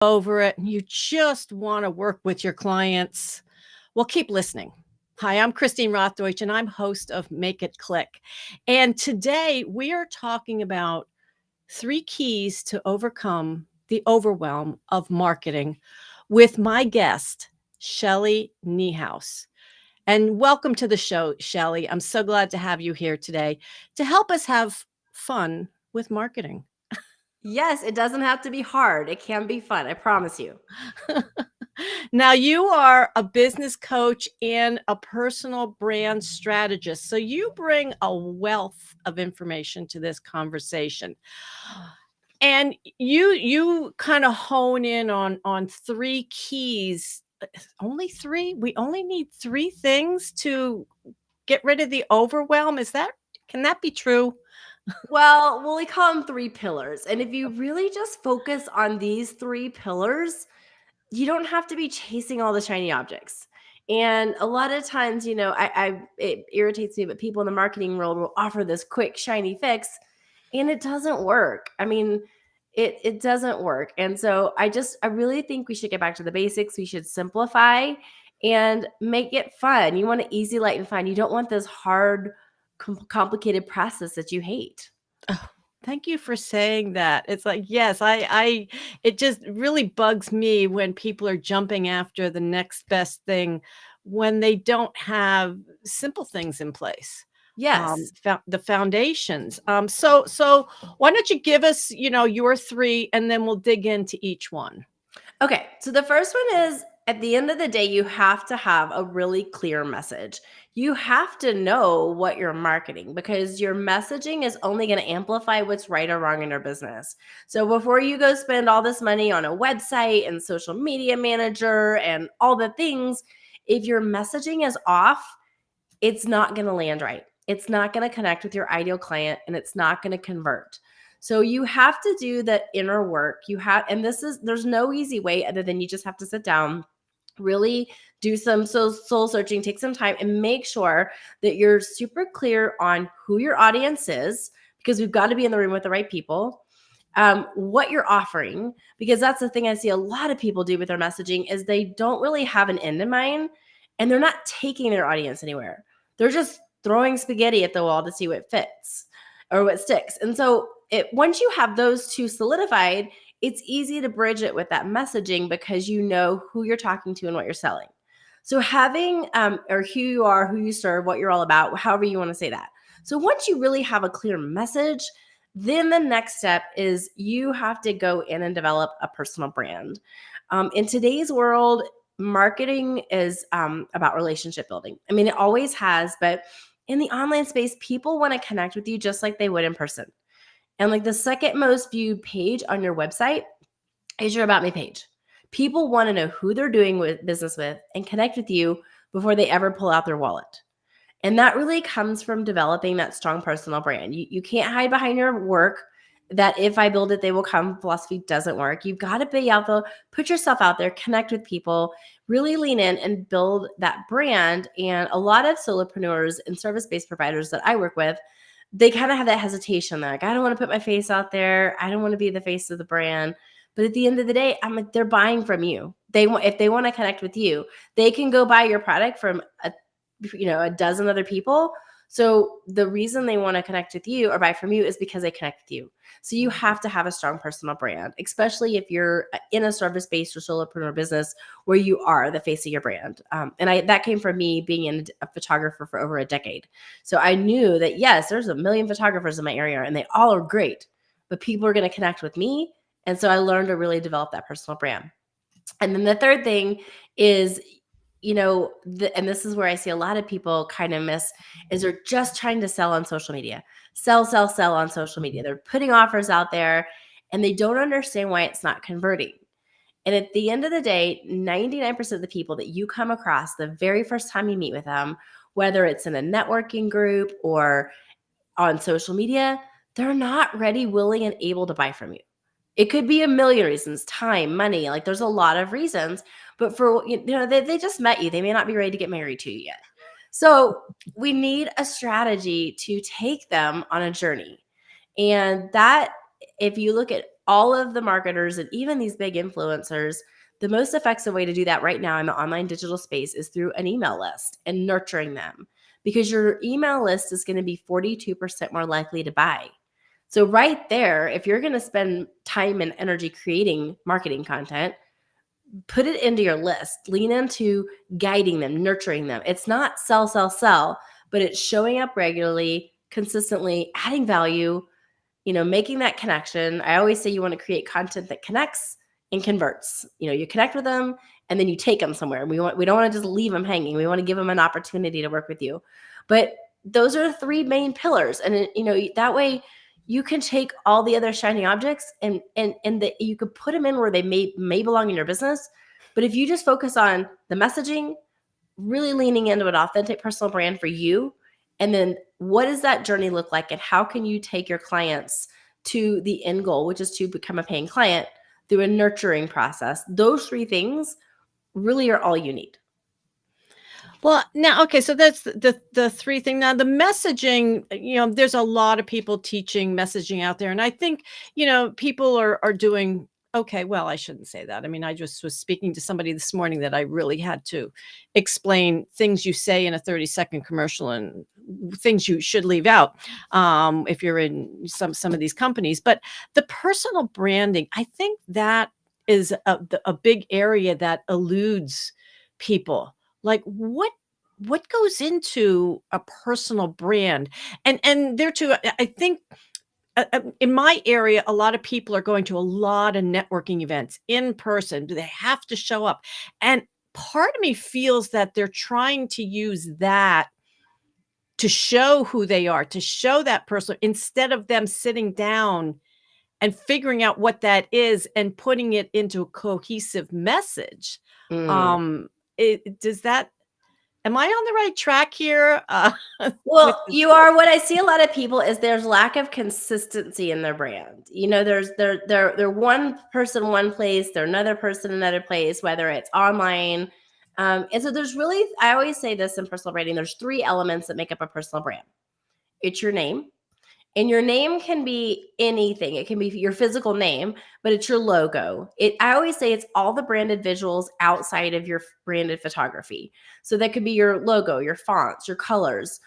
over it and you just want to work with your clients, well, keep listening. Hi, I'm Christine Rothdeutsch, and I'm host of Make It Click. And today we are talking about 3 keys to overcome the overwhelm of marketing with my guest, Shelly Niehaus. And welcome to the show, Shelly. I'm so glad to have you here today to help us have fun with marketing. Yes, it doesn't have to be hard. It can be fun. I promise you. Now, you are a business coach and a personal brand strategist. So you bring a wealth of information to this conversation. And you kind of hone in on 3 keys. Only 3? We only need 3 things to get rid of the overwhelm. Can that be true? Well, we call them 3 pillars. And if you really just focus on these 3 pillars, you don't have to be chasing all the shiny objects. And a lot of times, it irritates me, but people in the marketing world will offer this quick, shiny fix, and it doesn't work. I mean, it doesn't work. And so I really think we should get back to the basics. We should simplify and make it fun. You want it easy, light, and fun. You don't want this hard, complicated process that you hate. Oh, thank you for saying that. It's like, yes, it just really bugs me when people are jumping after the next best thing when they don't have simple things in place. Yes. The foundations. So why don't you give us, your 3 and then we'll dig into each one. Okay, so the first one is at the end of the day, you have to have a really clear message. You have to know what you're marketing because your messaging is only going to amplify what's right or wrong in your business. So before you go spend all this money on a website and social media manager and all the things, if your messaging is off, it's not going to land right. It's not going to connect with your ideal client and it's not going to convert. So you have to do the inner work. And there's no easy way other than you just have to sit down, really do some soul searching, take some time and make sure that you're super clear on who your audience is, because we've got to be in the room with the right people. What you're offering, because that's the thing I see a lot of people do with their messaging is they don't really have an end in mind and they're not taking their audience anywhere. They're just throwing spaghetti at the wall to see what fits or what sticks. And so once you have those 2 solidified, it's easy to bridge it with that messaging because you know who you're talking to and what you're selling. So having or who you are, who you serve, what you're all about, however you want to say that. So once you really have a clear message, then the next step is you have to go in and develop a personal brand. In today's world, marketing is about relationship building. I mean, it always has, but in the online space, people want to connect with you just like they would in person. And like the second most viewed page on your website is your About Me page. People want to know who they're doing business with and connect with you before they ever pull out their wallet. And that really comes from developing that strong personal brand. You can't hide behind your work. That if I build it, they will come philosophy doesn't work. You've got to be out there, put yourself out there, connect with people, really lean in and build that brand. And a lot of solopreneurs and service-based providers that I work with, they kind of have that hesitation. They're like, I don't want to put my face out there. I don't want to be the face of the brand. But at the end of the day, I'm like, they're buying from you. If they want to connect with you, they can go buy your product from a dozen other people. So the reason they want to connect with you or buy from you is because they connect with you. So you have to have a strong personal brand, especially if you're in a service-based or solopreneur business where you are the face of your brand. That came from me being a photographer for over a decade. So I knew that, yes, there's a million photographers in my area and they all are great, but people are going to connect with me. And so I learned to really develop that personal brand. And then the third thing is, and this is where I see a lot of people kind of miss, is they're just trying to sell on social media. Sell on social media. They're putting offers out there and they don't understand why it's not converting. And at the end of the day, 99% of the people that you come across the very first time you meet with them, whether it's in a networking group or on social media, they're not ready, willing, and able to buy from you. It could be a million reasons, time, money, like there's a lot of reasons, but they just met you. They may not be ready to get married to you yet. So we need a strategy to take them on a journey. And that, if you look at all of the marketers and even these big influencers, the most effective way to do that right now in the online digital space is through an email list and nurturing them, because your email list is going to be 42% more likely to buy. So right there, if you're going to spend time and energy creating marketing content, put it into your list. Lean into guiding them, nurturing them. It's not sell, sell, sell, but it's showing up regularly, consistently, adding value, making that connection. I always say you want to create content that connects and converts. You connect with them and then you take them somewhere. We don't want to just leave them hanging. We want to give them an opportunity to work with you. But those are the three main pillars. And that way you can take all the other shiny objects and you could put them in where they may belong in your business. But if you just focus on the messaging, really leaning into an authentic personal brand for you, and then what does that journey look like, and how can you take your clients to the end goal, which is to become a paying client through a nurturing process? Those three things really are all you need. Well, now, okay, so that's the three thing. Now, the messaging, there's a lot of people teaching messaging out there, and I think, people are doing okay. Well, I shouldn't say that. I mean, I just was speaking to somebody this morning that I really had to explain things you say in a 30-second commercial and things you should leave out if you're in some of these companies. But the personal branding, I think that is a big area that eludes people. Like what goes into a personal brand? And there too, I think in my area, a lot of people are going to a lot of networking events in person. Do they have to show up? And part of me feels that they're trying to use that to show who they are, to show that person, instead of them sitting down and figuring out what that is and putting it into a cohesive message. Mm. Um, does that Am I on the right track here? With Well, this? you are. What I see a lot of people is there's lack of consistency in their brand. They're one person one place, they're another person another place, whether it's online. And so there's really, I always say this in personal branding, there's three elements that make up a personal brand. It's your name. And your name can be anything. It can be your physical name, but it's your logo. I always say it's all the branded visuals outside of your branded photography. So that could be your logo, your fonts, your colors.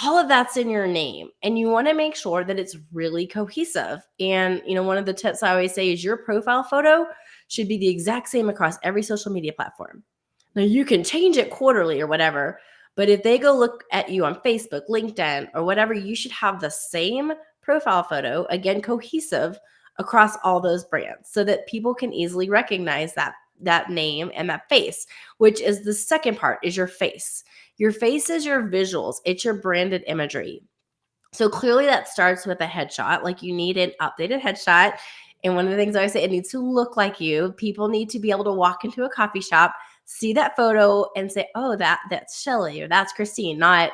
All of that's in your name. And you want to make sure that it's really cohesive. And, one of the tips I always say is your profile photo should be the exact same across every social media platform. Now, you can change it quarterly or whatever, but if they go look at you on Facebook, LinkedIn, or whatever, you should have the same profile photo, again, cohesive across all those brands so that people can easily recognize that name and that face, which is the second part, is your face. Your face is your visuals. It's your branded imagery. So clearly that starts with a headshot. Like, you need an updated headshot. And one of the things I always say, it needs to look like you. People need to be able to walk into a coffee shop, see that photo and say, oh, that's Shelly or that's Christine, not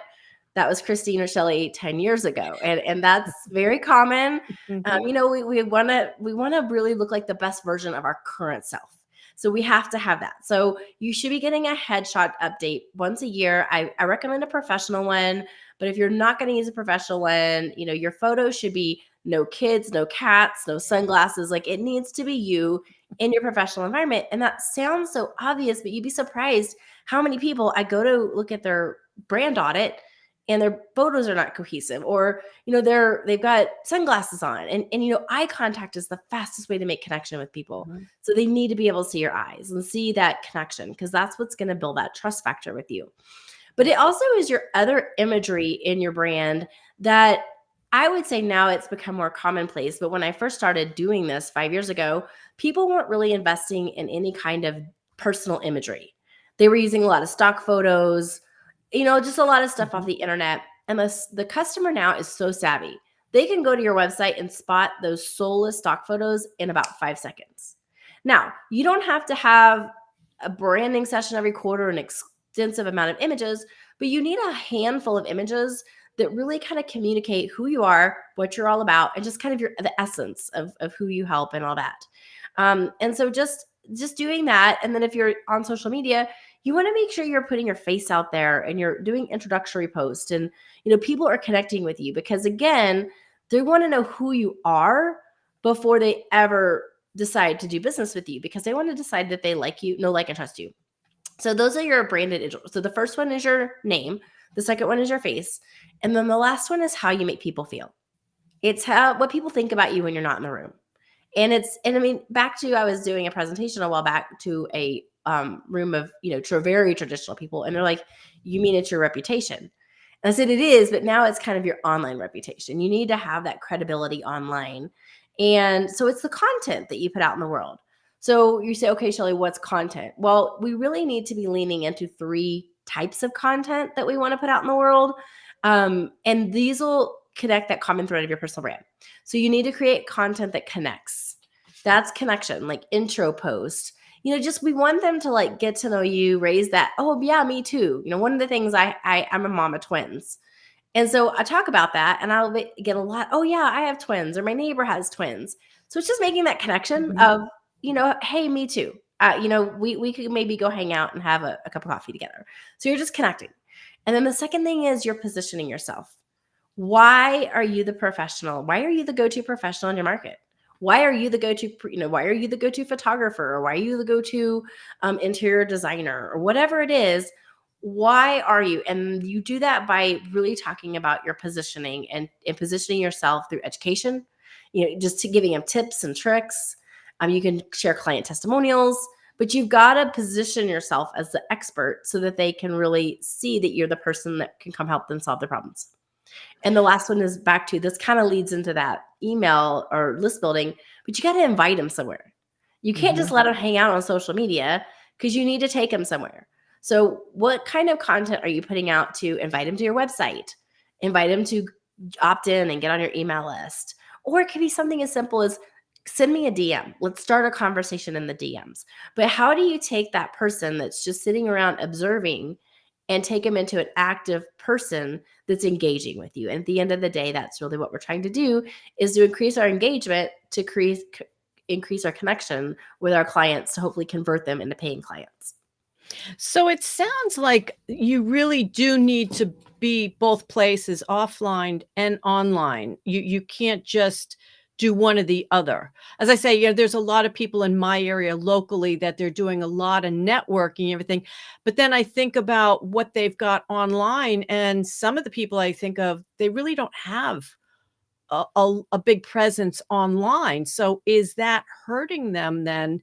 that was Christine or Shelly 10 years ago. And that's very common. Mhm. We want to really look like the best version of our current self. So we have to have that. So you should be getting a headshot update once a year. I recommend a professional one, but if you're not going to use a professional one, your photo should be no kids, no cats, no sunglasses. Like, it needs to be you in your professional environment. And that sounds so obvious, but you'd be surprised how many people I go to look at their brand audit and their photos are not cohesive, or they've got sunglasses on, and eye contact is the fastest way to make connection with people. Mhm. So they need to be able to see your eyes and see that connection, because that's what's going to build that trust factor with you. But it also is your other imagery in your brand that I would say now it's become more commonplace. But when I first started doing this 5 years ago, people weren't really investing in any kind of personal imagery. They were using a lot of stock photos, just a lot of stuff off Mhm. the internet. And the customer now is so savvy. They can go to your website and spot those soulless stock photos in about 5 seconds. Now, you don't have to have a branding session every quarter, an extensive amount of images, but you need a handful of images that really kind of communicate who you are, what you're all about, and just kind of the essence of who you help and all that. And so just doing that. And then if you're on social media, you want to make sure you're putting your face out there and you're doing introductory posts, and people are connecting with you, because again, they want to know who you are, before they ever decide to do business with you, because they want to decide that they like you, know, like, and trust you. So those are your branded individuals. So the first one is your name, the second one is your face, and then the last one is how you make people feel. It's what people think about you when you're not in the room. And I mean, back to, I was doing a presentation a while back to a room of, very traditional people, and they're like, "You mean it's your reputation?" And I said, "It is, but now it's kind of your online reputation. You need to have that credibility online." And so it's the content that you put out in the world. So you say, "Okay, Shelly, what's content?" Well, we really need to be leaning into 3 types of content that we want to put out in the world. And these will connect that common thread of your personal brand. So you need to create content that connects. That's connection, like intro post. Just we want them to like get to know you, raise that, "Oh yeah, me too." One of the things I'm a mom of twins. And so I talk about that, and I'll get a lot, "Oh yeah, I have twins," or "My neighbor has twins." So it's just making that connection Mhm. of, "Hey, me too." We could maybe go hang out and have a cup of coffee together. So you're just connecting. And then the second thing is you're positioning yourself. Why are you the professional? Why are you the go-to professional in your market? Why are you the go-to, why are you the go-to photographer? Or why are you the go-to interior designer, or whatever it is? Why are you? And you do that by really talking about your positioning, and positioning yourself through education, just to giving them tips and tricks. You can share client testimonials, but you've got to position yourself as the expert so that they can really see that you're the person that can come help them solve their problems. And the last one is back to, this kind of leads into that email or list building, but you got to invite them somewhere. You can't just Mhm. let them hang out on social media, because you need to take them somewhere. So what kind of content are you putting out to invite them to your website? Invite them to opt in and get on your email list. Or it could be something as simple as, "Send me a DM. Let's start a conversation in the DMs." But how do you take that person that's just sitting around observing and take them into an active person that's engaging with you? And at the end of the day, that's really what we're trying to do, is to increase our engagement, to increase our connection with our clients, to hopefully convert them into paying clients. So it sounds like you really do need to be both places, offline and online. You can't just do one or the other. As I say, there's a lot of people in my area locally that they're doing a lot of networking and everything. But then I think about what they've got online, and some of the people I think of, they really don't have a big presence online. So is that hurting them then?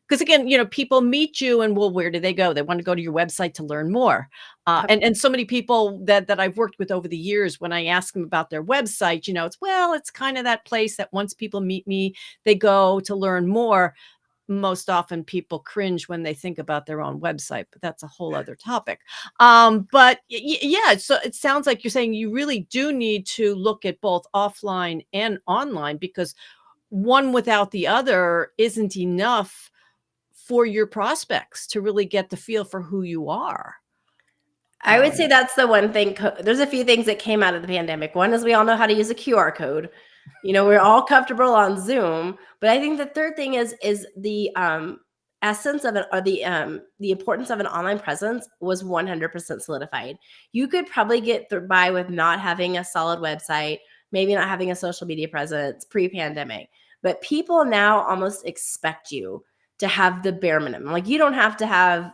Because again, people meet you and, well, where do they go? They want to go to your website to learn more. Yep. And so many people that I've worked with over the years, when I ask them about their website, it's kind of that place that once people meet me, they go to learn more. Most often people cringe when they think about their own website, but that's a whole other topic. But yeah, so it sounds like you're saying you really do need to look at both offline and online, because one without the other isn't enough for your prospects to really get the feel for who you are. I would say that's the one thing. There's a few things that came out of the pandemic. One is we all know how to use a QR code. We're all comfortable on Zoom. But I think the third thing is the essence of it, or the importance of an online presence was 100% solidified. You could probably get by with not having a solid website, maybe not having a social media presence pre-pandemic. But people now almost expect you to have the bare minimum. Like, you don't have to have,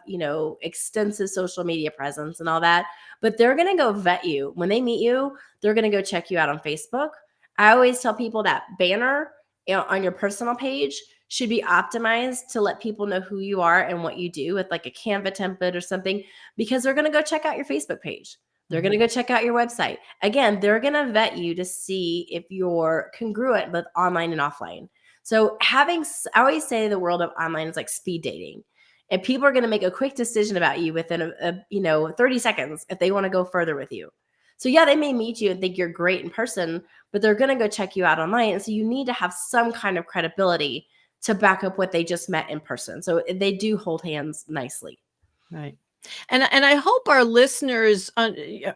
extensive social media presence and all that, but they're going to go vet you. When they meet you, they're going to go check you out on Facebook. I always tell people that banner, on your personal page should be optimized to let people know who you are and what you do, with like a Canva template or something, because they're going to go check out your Facebook page. They're going to go check out your website. Again, they're going to vet you to see if you're congruent with online and offline. So I always say the world of online is like speed dating, and people are going to make a quick decision about you within 30 seconds if they want to go further with you. So yeah, they may meet you and think you're great in person, but they're going to go check you out online. And so you need to have some kind of credibility to back up what they just met in person. So they do hold hands nicely. Right. And I hope our listeners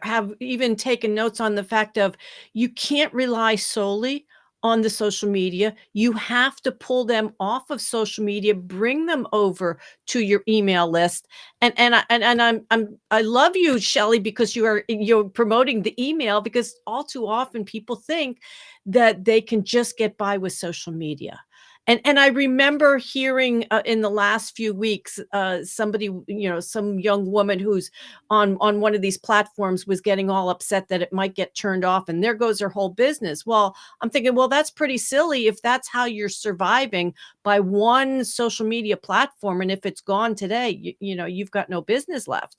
have even taken notes on the fact of, you can't rely solely on the social media. You have to pull them off of social media, bring them over to your email list. I love you, Shelly, because you're promoting the email, because all too often people think that they can just get by with social media. And I remember hearing in the last few weeks, somebody, some young woman who's on one of these platforms was getting all upset that it might get turned off, and there goes her whole business. Well, I'm thinking, well, that's pretty silly if that's how you're surviving, by one social media platform, and if it's gone today, you've got no business left.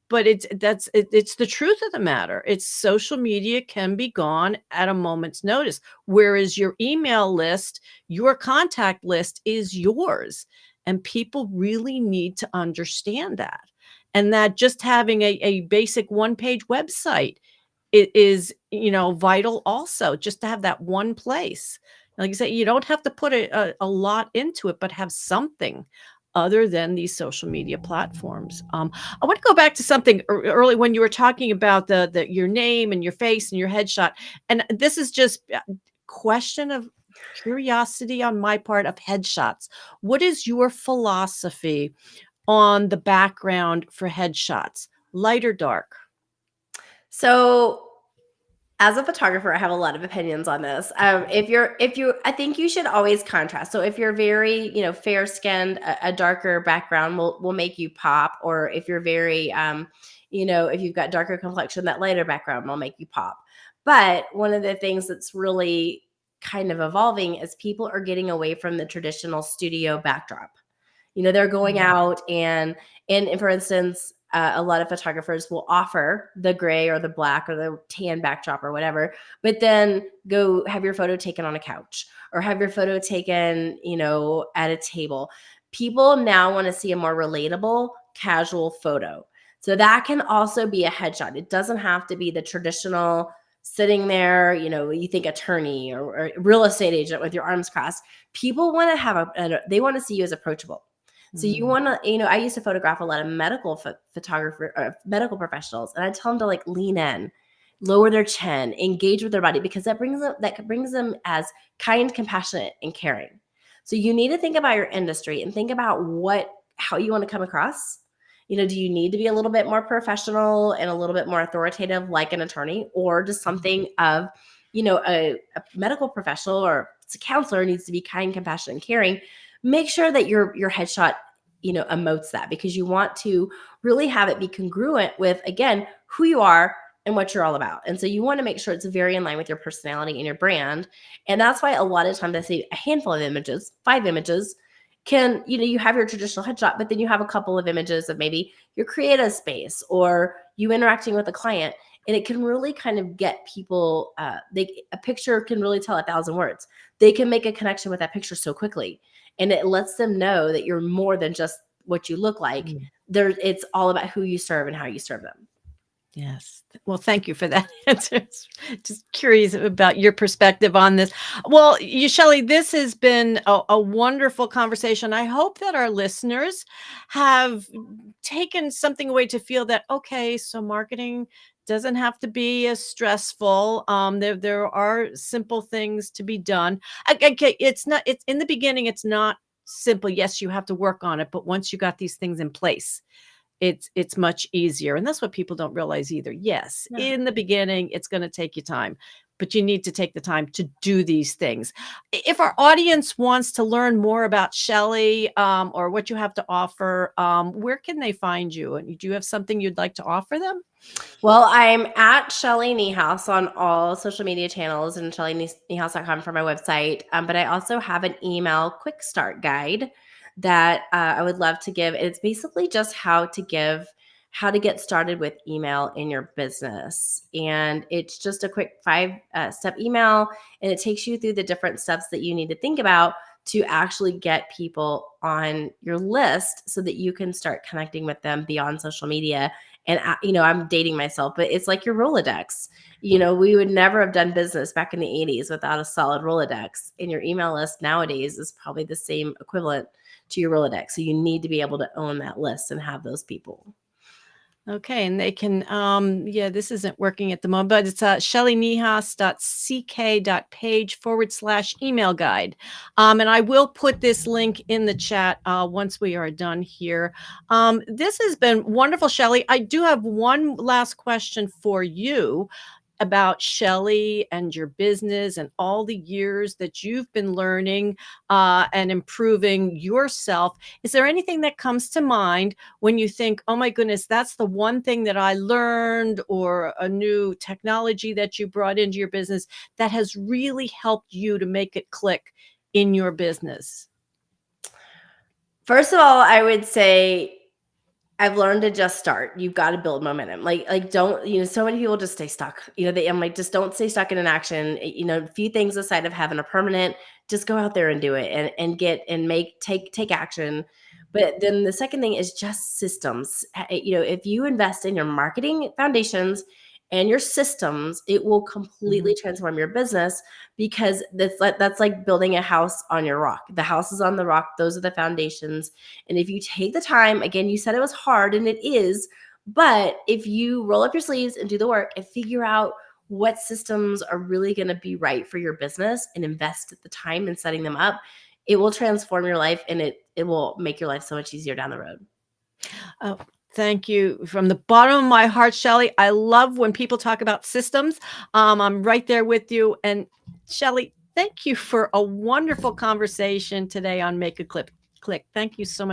But it's the truth of the matter. It's social media can be gone at a moment's notice, whereas your email list, your contact list is yours, and people really need to understand that. And that just having a basic one-page website is, vital also, just to have that one place. Like you say, you don't have to put a lot into it, but have something other than these social media platforms. I want to go back to something early when you were talking about the your name and your face and your headshot. And this is just a question of curiosity on my part, of headshots. What is your philosophy on the background for headshots? Light or dark? So, as a photographer, I have a lot of opinions on this. I think you should always contrast. So if you're very, fair skinned, a darker background will make you pop. Or if you're very, if you've got darker complexion, that lighter background will make you pop. But one of the things that's really kind of evolving is people are getting away from the traditional studio backdrop. They're going out and for instance, a lot of photographers will offer the gray or the black or the tan backdrop or whatever, but then go have your photo taken on a couch or have your photo taken, at a table. People now want to see a more relatable, casual photo. So that can also be a headshot. It doesn't have to be the traditional sitting there, you think attorney or real estate agent with your arms crossed. People want to have they want to see you as approachable. So you want to, I used to photograph a lot of medical medical professionals, and I tell them to like lean in, lower their chin, engage with their body, because that brings them as kind, compassionate, and caring. So you need to think about your industry and think about how you want to come across. Do you need to be a little bit more professional and a little bit more authoritative like an attorney, or does something of, a medical professional or it's a counselor needs to be kind, compassionate, and caring? Make sure that your headshot, emotes that, because you want to really have it be congruent with, again, who you are and what you're all about. And so you want to make sure it's very in line with your personality and your brand. And that's why a lot of times I say a handful of images, 5 images, can, you have your traditional headshot, but then you have a couple of images of maybe your creative space or you interacting with a client. And it can really kind of get people, a picture can really tell 1,000 words. They can make a connection with that picture so quickly. And it lets them know that you're more than just what you look like. It's all about who you serve and how you serve them. Yes. Well, thank you for that answer. Just curious about your perspective on this. Well, Shelly, this has been a wonderful conversation. I hope that our listeners have taken something away to feel that, okay, so marketing doesn't have to be as stressful. There are simple things to be done. Okay, it's in the beginning, it's not simple. Yes, you have to work on it, but once you got these things in place, it's much easier. And that's what people don't realize either. Yes, Yeah. in the beginning, it's going to take you time, but you need to take the time to do these things. If our audience wants to learn more about Shelly, or what you have to offer, where can they find you? And do you have something you'd like to offer them? Well, I'm at Shelly Niehaus on all social media channels and shellyniehaus.com for my website. But I also have an email quick start guide that I would love to give. It's basically just how to get started with email in your business. And it's just a quick 5-step email, and it takes you through the different steps that you need to think about to actually get people on your list so that you can start connecting with them beyond social media. And I'm dating myself, but it's like your Rolodex. We would never have done business back in the 80s without a solid Rolodex. And your email list nowadays is probably the same equivalent to your Rolodex. So you need to be able to own that list and have those people. Okay, and they can, yeah, this isn't working at the moment, but it's shellyniehaus.ck.page/email guide. And I will put this link in the chat once we are done here. This has been wonderful, Shelly. I do have one last question for you about Shelly and your business and all the years that you've been learning and improving yourself. Is there anything that comes to mind when you think, oh my goodness, that's the one thing that I learned, or a new technology that you brought into your business that has really helped you to make it click in your business? First of all, I would say I've learned to just start. You've got to build momentum. Like don't, so many people just stay stuck. I'm like, just don't stay stuck in an action. A few things aside of having a permanent, just go out there and do it and get and take action. But then the second thing is just systems. If you invest in your marketing foundations and your systems, it will completely Mhm. transform your business, because that's like building a house on your rock. The house is on the rock. Those are the foundations. And if you take the time, again, you said it was hard, and it is, but if you roll up your sleeves and do the work and figure out what systems are really going to be right for your business and invest the time in setting them up, it will transform your life, and it will make your life so much easier down the road. Oh, thank you from the bottom of my heart, Shelly. I love when people talk about systems. I'm right there with you. And Shelly, thank you for a wonderful conversation today on Make a Clip Click. Thank you so much.